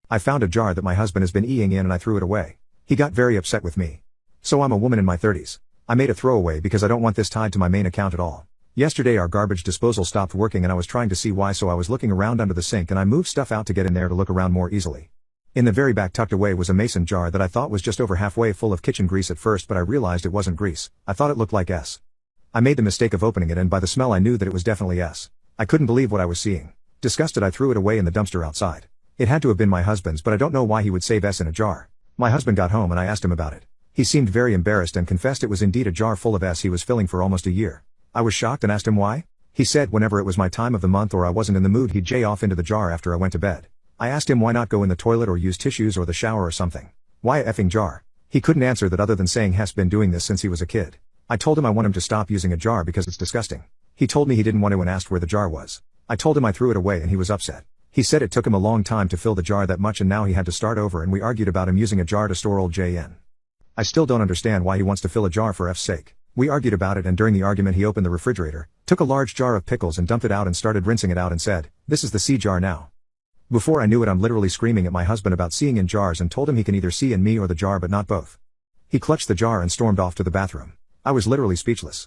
I found a jar that my husband has been eating in and I threw it away. He got very upset with me. So I'm a woman in my 30s. I made a throwaway because I don't want this tied to my main account at all. Yesterday our garbage disposal stopped working and I was trying to see why, so I was looking around under the sink and I moved stuff out to get in there to look around more easily. In the very back tucked away was a mason jar that I thought was just over halfway full of kitchen grease at first, but I realized it wasn't grease. I thought it looked like S. I made the mistake of opening it and by the smell I knew that it was definitely S. I couldn't believe what I was seeing. Disgusted, I threw it away in the dumpster outside. It had to have been my husband's, but I don't know why he would save S in a jar. My husband got home and I asked him about it. He seemed very embarrassed and confessed it was indeed a jar full of S he was filling for almost a year. I was shocked and asked him why. He said whenever it was my time of the month or I wasn't in the mood, he'd jay off into the jar after I went to bed. I asked him why not go in the toilet or use tissues or the shower or something. Why a effing jar? He couldn't answer that other than saying he's been doing this since he was a kid. I told him I want him to stop using a jar because it's disgusting. He told me he didn't want to and asked where the jar was. I told him I threw it away and he was upset. He said it took him a long time to fill the jar that much and now he had to start over, and we argued about him using a jar to store old JN. I still don't understand why he wants to fill a jar for F's sake. We argued about it and during the argument he opened the refrigerator, took a large jar of pickles and dumped it out and started rinsing it out and said, "This is the C jar now." Before I knew it I'm literally screaming at my husband about seeing in jars and told him he can either see in me or the jar but not both. He clutched the jar and stormed off to the bathroom. I was literally speechless.